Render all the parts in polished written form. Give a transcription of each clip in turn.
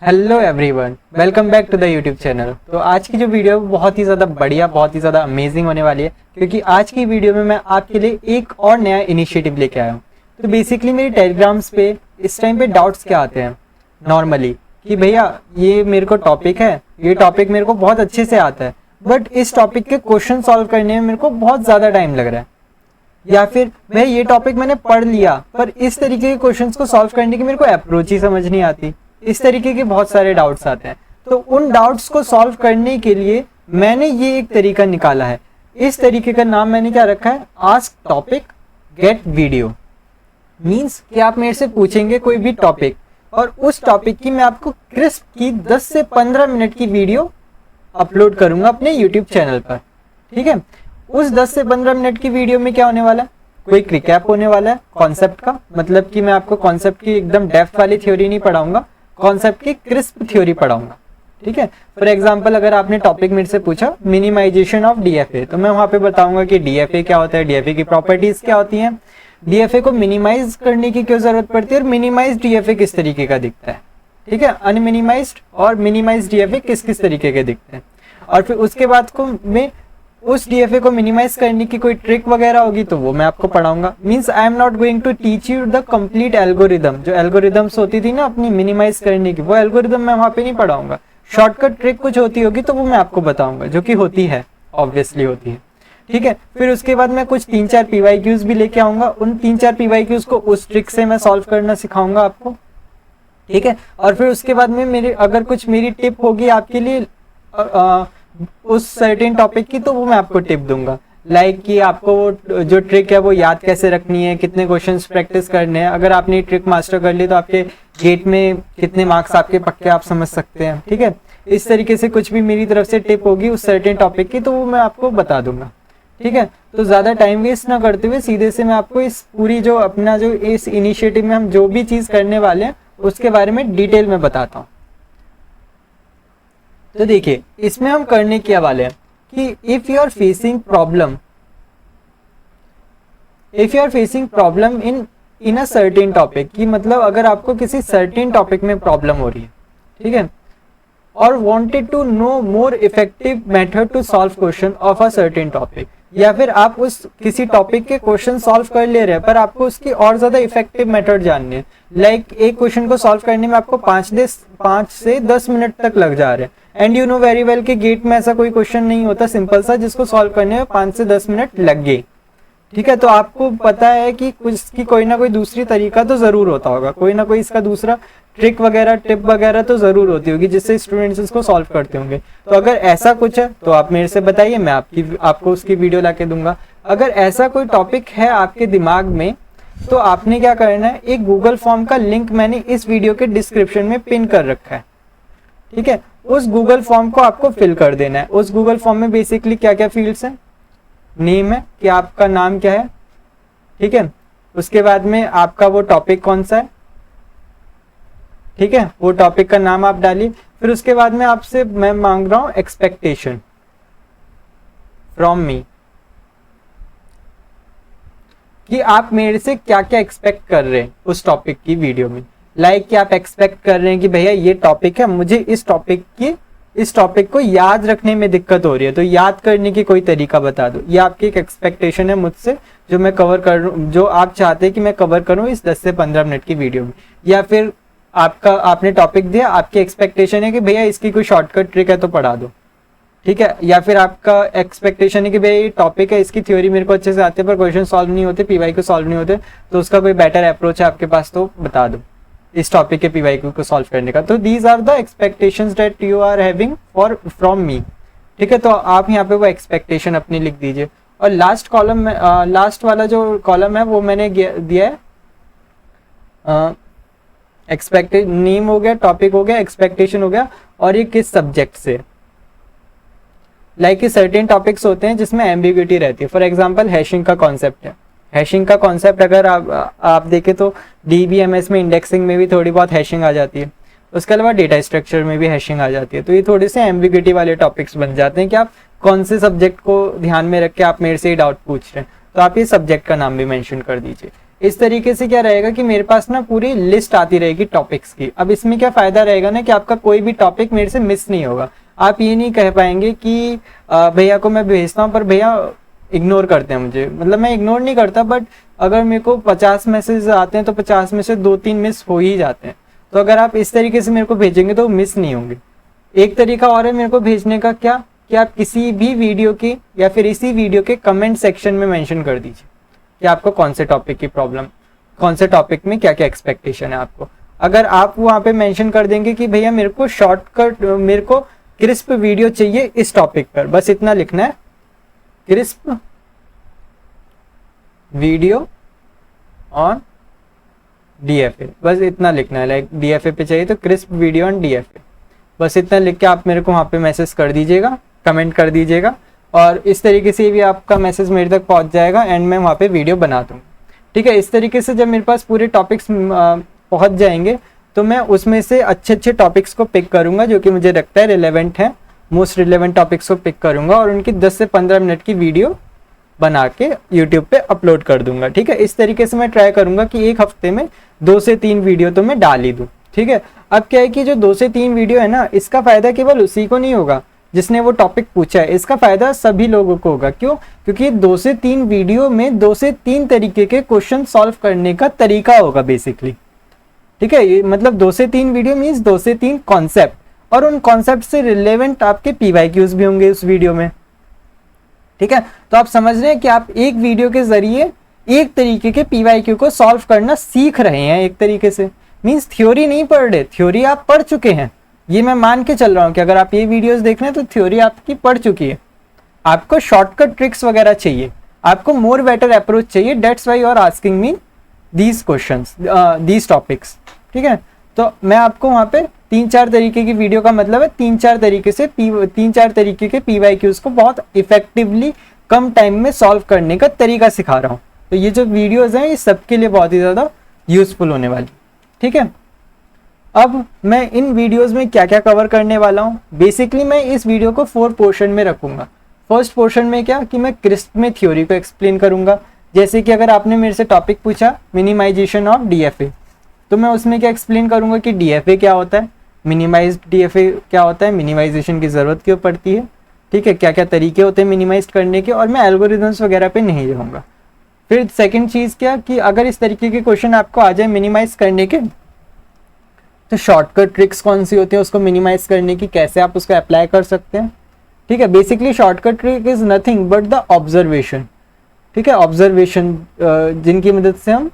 Hello everyone, welcome back to the YouTube channel. तो आज की जो वीडियो बहुत ही ज़्यादा बढ़िया, बहुत ही ज़्यादा अमेजिंग होने वाली है, क्योंकि आज की वीडियो में मैं आपके लिए एक और नया इनिशिएटिव लेके आया हूँ। तो बेसिकली मेरे टेलीग्राम्स पे इस टाइम पे डाउट्स क्या आते हैं नॉर्मली कि भैया ये मेरे को टॉपिक है, ये टॉपिक मेरे को बहुत अच्छे से आता है, बट इस टॉपिक के क्वेश्चन सॉल्व करने में मेरे को बहुत ज़्यादा टाइम लग रहा है, या फिर भैया ये टॉपिक मैंने पढ़ लिया पर इस तरीके के क्वेश्चंस को सॉल्व करने की मेरे को अप्रोच ही समझ नहीं आती। इस तरीके के बहुत सारे डाउट्स आते हैं। तो उन डाउट्स को सॉल्व करने के लिए मैंने ये एक तरीका निकाला है। इस तरीके का नाम मैंने क्या रखा है, ask topic gate video. Means कि आप मेरे से पूछेंगे कोई भी टॉपिक और उस टॉपिक की मैं आपको क्रिस्प की 10 से 15 मिनट की वीडियो अपलोड करूंगा अपने यूट्यूब चैनल पर। ठीक है, उस 10 से 15 मिनट की वीडियो में क्या होने वाला है, कोई रिकैप होने वाला है कॉन्सेप्ट का, मतलब कि मैं आपको कॉन्सेप्ट की एकदम डेप्थ वाली थ्योरी नहीं पढ़ाऊंगा, कॉन्सेप्ट की क्रिस्प थ्योरी पढ़ाऊंगा। ठीक है, फॉर एग्जांपल अगर आपने टॉपिक मेरे से पूछा मिनिमाइजेशन ऑफ डीएफए, तो मैं वहां पे बताऊंगा कि डीएफए क्या होता है, डीएफए की प्रॉपर्टीज क्या होती हैं, डीएफए को मिनिमाइज करने की क्यों जरूरत पड़ती है और मिनिमाइज डीएफए किस तरीके का दिखता है। ठीक है, अनमिनिमाइज्ड और मिनिमाइज डीएफए किस किस तरीके के दिखते हैं। और फिर उसके बाद को मैं उस डीएफए को मिनिमाइज करने की कोई ट्रिक वगैरह होगी तो वो मैं आपको पढ़ाऊंगा। Means I am not going to teach you the complete algorithm. जो एल्गोरिदम्स होती थी ना अपनी मिनिमाइज करने की, वो एल्गोरिदम मैं वहां पे नहीं पढ़ाऊंगा। शॉर्टकट ट्रिक कुछ होती होगी तो वो मैं आपको बताऊंगा, जो कि होती है, ऑब्वियसली होती है। ठीक है, फिर उसके बाद मैं कुछ 3-4 पीवाईक्यूज भी लेके आऊंगा। उन 3-4 पीवाईक्यूज को उस ट्रिक से मैं सॉल्व करना सिखाऊंगा आपको। ठीक है, और फिर उसके बाद में मेरे अगर कुछ मेरी टिप होगी आपके लिए उस सर्टेन टॉपिक की, तो वो मैं आपको टिप दूंगा। लाइक कि आपको वो जो ट्रिक है वो याद कैसे रखनी है, कितने क्वेश्चंस प्रैक्टिस करने हैं। अगर आपने ट्रिक मास्टर कर ली तो आपके गेट में कितने मार्क्स आपके पक्के आप समझ सकते हैं। ठीक है, इस तरीके से कुछ भी मेरी तरफ से टिप होगी उस सर्टेन टॉपिक की, तो वो मैं आपको बता दूंगा। ठीक है, तो ज़्यादा टाइम वेस्ट ना करते हुए सीधे से मैं आपको इस पूरी जो अपना जो इस इनिशिएटिव में हम जो भी चीज़ करने वाले हैं उसके बारे में डिटेल में बताता हूँ। तो देखिए, इसमें हम करने क्या वाले हैं कि if you are facing problem in a certain topic, की मतलब अगर आपको किसी सर्टेन टॉपिक में प्रॉब्लम हो रही है, ठीक है, और wanted to know more effective method to solve question of a certain topic, या फिर आप उस किसी टॉपिक के क्वेश्चन सॉल्व कर ले रहे हैं पर आपको उसकी और ज्यादा इफेक्टिव मेथड जाननी है। लाइक एक क्वेश्चन को सॉल्व करने में आपको 5 से 10 मिनट तक लग जा रहे हैं, and you know very well कि गेट में ऐसा कोई क्वेश्चन नहीं होता सिंपल सा जिसको सॉल्व करने में 5 से 10 मिनट लग गए। ठीक है, तो आपको पता है कि इसकी कोई ना कोई दूसरी तरीका तो जरूर होता होगा, कोई ना कोई इसका दूसरा ट्रिक वगैरह टिप वगैरह तो जरूर होती होगी जिससे स्टूडेंट्स इसको सॉल्व करते होंगे। तो अगर ऐसा कुछ है तो आप मेरे से बताइए, मैं आपको उसकी वीडियो लाके दूंगा। अगर ऐसा कोई टॉपिक है आपके दिमाग में तो आपने क्या करना है, एक गूगल फॉर्म का लिंक मैंने इस वीडियो के डिस्क्रिप्शन में पिन कर रखा है। ठीक है, उस गूगल फॉर्म को आपको फिल कर देना है। उस गूगल फॉर्म में बेसिकली क्या क्या फील्ड्स हैं, नेम है कि आपका नाम क्या है, ठीक है, उसके बाद में आपका वो टॉपिक कौन सा है, ठीक है, वो टॉपिक का नाम आप डालिए। फिर उसके बाद में आपसे मैं मांग रहा हूं एक्सपेक्टेशन फ्रॉम मी, कि आप मेरे से क्या क्या एक्सपेक्ट कर रहे हैं उस टॉपिक की वीडियो में। लाइक कि आप एक्सपेक्ट कर रहे हैं कि भैया ये टॉपिक है, मुझे इस टॉपिक को याद रखने में दिक्कत हो रही है, तो याद करने की कोई तरीका बता दो। ये आपकी एक एक्सपेक्टेशन है मुझसे, जो मैं कवर कर रहा हूँ, जो आप चाहते हैं कि मैं कवर करूँ इस 10 से 15 मिनट की वीडियो में। या फिर आपने टॉपिक दिया, आपकी एक्सपेक्टेशन है कि भैया इसकी कोई शॉर्टकट ट्रिक है तो पढ़ा दो। ठीक है, या फिर आपका एक्सपेक्टेशन है कि भैया ये टॉपिक है, इसकी थ्योरी मेरे को अच्छे से आती है पर क्वेश्चन सॉल्व नहीं होते, पीवाईक्यू सॉल्व नहीं होते, तो उसका कोई बेटर अप्रोच है आपके पास तो बता दो इस टॉपिक के पीवाईक्यू को सॉल्व करने का। तो these are the expectations that you are having from me. ठीक है, तो आप यहाँ पे वो एक्सपेक्टेशन अपनी लिख दीजिए। और लास्ट कॉलम में लास्ट वाला जो कॉलम है वो मैंने दिया है एक्सपेक्टेड, नेम हो गया, टॉपिक हो गया, एक्सपेक्टेशन हो गया, और ये किस सब्जेक्ट से। लाइक सर्टेन टॉपिक्स होते हैं जिसमें एम्बिग्यूटी रहती है। फॉर एग्जांपल हैशिंग का कॉन्सेप्ट है, हैशिंग का कॉन्सेप्ट अगर आप देखें तो DBMS में इंडेक्सिंग में भी थोड़ी बहुत हैशिंग आ जाती है, उसके अलावा डेटा स्ट्रक्चर में भी हैशिंग आ जाती है। तो ये थोड़े से एम्बिग्यूटी वाले टॉपिक्स बन जाते हैं कि आप कौन से सब्जेक्ट को ध्यान में रख के आप मेरे से ही डाउट पूछ रहे हैं, तो आप ये सब्जेक्ट का नाम भी मेंशन कर दीजिए। इस तरीके से क्या रहेगा कि मेरे पास ना पूरी लिस्ट आती रहेगी टॉपिक्स की। अब इसमें क्या फायदा रहेगा ना कि आपका कोई भी टॉपिक मेरे से मिस नहीं होगा। आप ये नहीं कह पाएंगे कि भैया को मैं भेजता हूँ पर भैया इग्नोर करते हैं मुझे। मतलब मैं इग्नोर नहीं करता, बट अगर मेरे को 50 मैसेज आते हैं तो 50 में से 2-3 मिस हो ही जाते हैं। तो अगर आप इस तरीके से मेरे को भेजेंगे तो मिस नहीं होंगे। एक तरीका और है मेरे को भेजने का, क्या कि आप किसी भी वीडियो की या फिर इसी वीडियो के कमेंट सेक्शन में मेंशन कर दीजिए कि आपको कौन से टॉपिक की प्रॉब्लम, कौन से टॉपिक में क्या क्या एक्सपेक्टेशन है आपको। अगर आप वहाँ पे मेंशन कर देंगे कि भैया मेरे को शॉर्टकट, मेरे को क्रिस्प वीडियो चाहिए इस टॉपिक पर, बस इतना लिखना है, क्रिस्प वीडियो ऑन डीएफए, बस इतना लिखना है। लाइक डीएफए पे चाहिए तो क्रिस्प वीडियो ऑन डीएफए, बस इतना लिख के आप मेरे को वहाँ पे मैसेज कर दीजिएगा, कमेंट कर दीजिएगा, और इस तरीके से भी आपका मैसेज मेरे तक पहुँच जाएगा एंड मैं वहाँ पे वीडियो बना दूँगा। ठीक है, इस तरीके से जब मेरे पास पूरे टॉपिक्स पहुँच जाएंगे तो मैं उसमें से अच्छे अच्छे टॉपिक्स को पिक करूँगा जो कि मुझे लगता है रिलेवेंट है, मोस्ट रिलेवेंट टॉपिक्स को पिक करूँगा और उनकी 10 से 15 मिनट की वीडियो बना के यूट्यूब पे अपलोड कर दूंगा। ठीक है, इस तरीके से मैं ट्राई करूंगा कि एक हफ्ते में 2 से 3 वीडियो तो मैं डाल ही दूँ। ठीक है, अब क्या है कि जो 2 से 3 वीडियो है ना, इसका फायदा केवल उसी को नहीं होगा जिसने वो टॉपिक पूछा है, इसका फायदा सभी लोगों को होगा। क्यों? क्योंकि 2 से 3 वीडियो में 2 से 3 तरीके के क्वेश्चन सॉल्व करने का तरीका होगा बेसिकली। ठीक है, ये मतलब 2 से 3 वीडियो मीन्स 2 से 3 कॉन्सेप्ट, और उन कॉन्सेप्ट से रिलेवेंट आपके पीवाईक्यूज भी होंगे उस वीडियो में। ठीक है, तो आप समझ रहे हैं कि आप एक वीडियो के जरिए एक तरीके के पीवाईक्यू को सॉल्व करना सीख रहे हैं। एक तरीके से मींस थ्योरी नहीं पढ़ रहे, थ्योरी आप पढ़ चुके हैं, ये मैं मान के चल रहा हूं कि अगर आप ये वीडियोस देख रहे हैं तो थ्योरी आपकी पढ़ चुकी है। आपको शॉर्टकट ट्रिक्स वगैरह चाहिए, आपको मोर बेटर अप्रोच चाहिए, that's why you are asking me these questions, these topics. ठीक है, तो मैं आपको वहाँ पे 3-4 तरीके की वीडियो का मतलब है 3-4 तरीके के पीवाईक्यूज को बहुत इफेक्टिवली कम टाइम में सॉल्व करने का तरीका सिखा रहा हूँ। तो ये जो वीडियोस हैं ये सबके लिए बहुत ही ज़्यादा यूजफुल होने वाली। ठीक है, अब मैं इन वीडियोस में क्या क्या कवर करने वाला हूँ, बेसिकली मैं इस वीडियो को 4 पोर्शन में रखूंगा। फर्स्ट पोर्शन में क्या कि मैं क्रिस्प में थ्योरी को एक्सप्लेन करूंगा। जैसे कि अगर आपने मेरे से टॉपिक पूछा मिनिमाइजेशन ऑफ डीएफए, तो मैं उसमें क्या एक्सप्लेन करूंगा कि डीएफए क्या होता है, मिनिमाइज्ड डीएफए क्या होता है, मिनिमाइजेशन की ज़रूरत क्यों पड़ती है, ठीक है, क्या क्या तरीके होते हैं मिनिमाइज करने के, और मैं एल्गोरिथम्स वगैरह पे नहीं जाऊँगा। फिर सेकंड चीज़ क्या कि अगर इस तरीके के क्वेश्चन आपको आ जाए मिनिमाइज करने के, तो शॉर्टकट ट्रिक्स कौन सी होती है उसको मिनिमाइज करने की, कैसे आप उसको अप्लाई कर सकते हैं। ठीक है, basically shortcut trick is nothing but the observation. ठीक है, ऑब्जर्वेशन जिनकी मदद से हम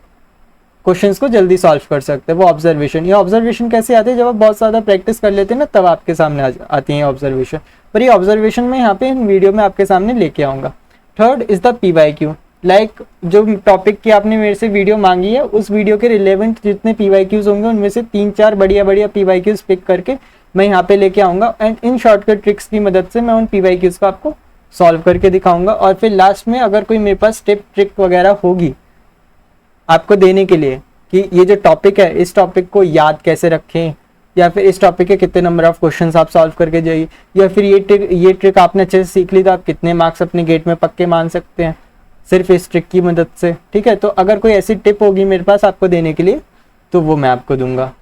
क्वेश्चंस को जल्दी सॉल्व कर सकते हैं, वो ऑब्जर्वेशन। ये ऑब्जर्वेशन कैसे आते हैं, जब आप बहुत ज़्यादा प्रैक्टिस कर लेते हैं ना तब आपके सामने आती हैं ऑब्जर्वेशन। पर ये ऑब्जर्वेशन मैं यहाँ पे इन वीडियो में आपके सामने लेके आऊँगा। Third is the PYQ, like जो टॉपिक की आपने मेरे से वीडियो मांगी है उस वीडियो के रिलेवेंट जितने पीवाईक्यूज होंगे उनमें से 3-4 बढ़िया बढ़िया पीवाईक्यूज पिक करके मैं यहाँ पे लेके आऊँगा, एंड इन शॉर्टकट ट्रिक्स की मदद से मैं उन पीवाईक्यूज को आपको सॉल्व करके दिखाऊंगा। और फिर लास्ट में अगर कोई मेरे पास टिप ट्रिक वगैरह होगी आपको देने के लिए कि ये जो टॉपिक है इस टॉपिक को याद कैसे रखें, या फिर इस टॉपिक के कितने नंबर ऑफ क्वेश्चंस आप सॉल्व करके जाइए, या फिर ये ट्रिक आपने अच्छे से सीख ली तो आप कितने मार्क्स अपने गेट में पक्के मान सकते हैं सिर्फ इस ट्रिक की मदद से। ठीक है, तो अगर कोई ऐसी टिप होगी मेरे पास आपको देने के लिए तो वो मैं आपको दूंगा।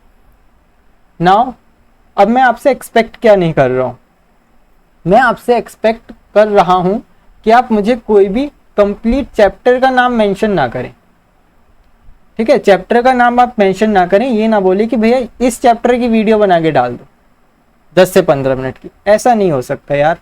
नाउ अब मैं आपसे एक्सपेक्ट क्या नहीं कर रहा हूँ, मैं आपसे एक्सपेक्ट कर रहा हूँ कि आप मुझे कोई भी कंप्लीट चैप्टर का नाम मेंशन ना करें। ठीक है, चैप्टर का नाम आप मेंशन ना करें, ये ना बोले कि भैया इस चैप्टर की वीडियो बना के डाल दो 10 से 15 मिनट की, ऐसा नहीं हो सकता यार।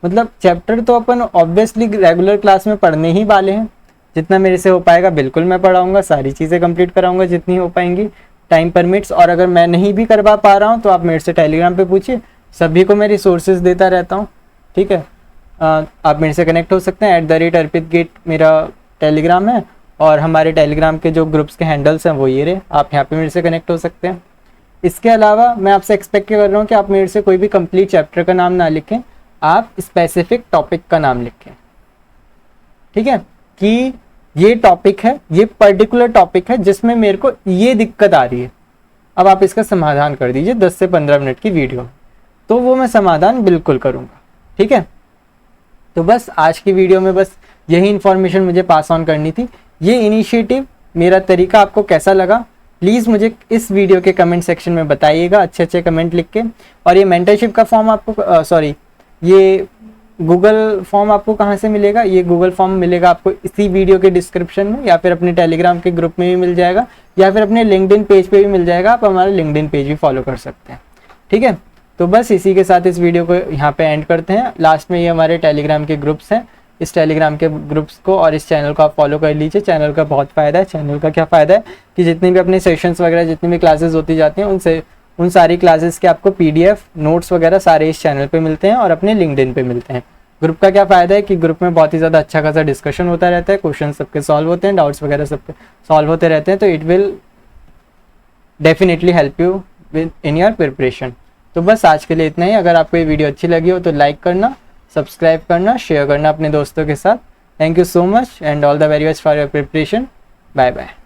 मतलब चैप्टर तो अपन ऑब्वियसली रेगुलर क्लास में पढ़ने ही वाले हैं, जितना मेरे से हो पाएगा बिल्कुल मैं पढ़ाऊंगा, सारी चीज़ें कंप्लीट कराऊंगा जितनी हो पाएंगी, टाइम परमिट्स। और अगर मैं नहीं भी करवा पा रहा हूँ तो आप मेरे से टेलीग्राम पे पूछिए, सभी को मैं रिसोर्सेज देता रहता हूँ। ठीक है, आप मेरे से कनेक्ट हो सकते हैं, @arpitgate मेरा टेलीग्राम है, और हमारे टेलीग्राम के जो ग्रुप्स के हैंडल्स हैं वो ये रहे, आप यहाँ पे मेरे से कनेक्ट हो सकते हैं। इसके अलावा मैं आपसे एक्सपेक्ट कर रहा हूँ कि आप मेरे से कोई भी कंप्लीट चैप्टर का नाम ना लिखें, आप स्पेसिफिक टॉपिक का नाम लिखें। ठीक है, कि ये टॉपिक है, ये पर्टिकुलर टॉपिक है जिसमें मेरे को ये दिक्कत आ रही है, अब आप इसका समाधान कर दीजिए 10 से 15 मिनट की वीडियो में, तो वो मैं समाधान बिल्कुल करूँगा। ठीक है, तो बस आज की वीडियो में बस यही इन्फॉर्मेशन मुझे पास ऑन करनी थी। ये इनिशिएटिव मेरा तरीका आपको कैसा लगा प्लीज़ मुझे इस वीडियो के कमेंट सेक्शन में बताइएगा, अच्छे अच्छे कमेंट लिख के। और ये मेंटरशिप का फॉर्म आपको ये गूगल फॉर्म आपको कहाँ से मिलेगा? ये गूगल फॉर्म मिलेगा आपको इसी वीडियो के डिस्क्रिप्शन में, या फिर अपने टेलीग्राम के ग्रुप में भी मिल जाएगा, या फिर अपने लिंक्डइन पेज पे भी मिल जाएगा। आप हमारा लिंक्डइन पेज भी फॉलो कर सकते हैं, ठीक है। तो बस इसी के साथ इस वीडियो को यहाँ पे एंड करते हैं। लास्ट में ये हमारे टेलीग्राम के ग्रुप्स हैं, इस टेलीग्राम के ग्रुप्स को और इस चैनल को आप फॉलो कर लीजिए। चैनल का बहुत फ़ायदा है। चैनल का क्या फ़ायदा है कि जितनी भी अपने सेशंस वगैरह, जितनी भी क्लासेस होती जाती हैं, उन सारी क्लासेस के आपको PDF नोट्स वगैरह सारे इस चैनल पे मिलते हैं और अपने लिंक्डइन पे मिलते हैं। ग्रुप का क्या फ़ायदा है कि ग्रुप में बहुत ही ज़्यादा अच्छा खासा डिस्कशन होता रहता है, क्वेश्चन सबके सॉल्व होते हैं, डाउट्स वगैरह सबके सॉल्व होते रहते हैं। तो it will definitely help you with in your preparation. तो बस आज के लिए इतना ही। अगर आपको ये वीडियो अच्छी लगी हो तो लाइक करना, सब्सक्राइब करना, शेयर करना अपने दोस्तों के साथ। Thank you so much and all the very best for your preparation. Bye bye.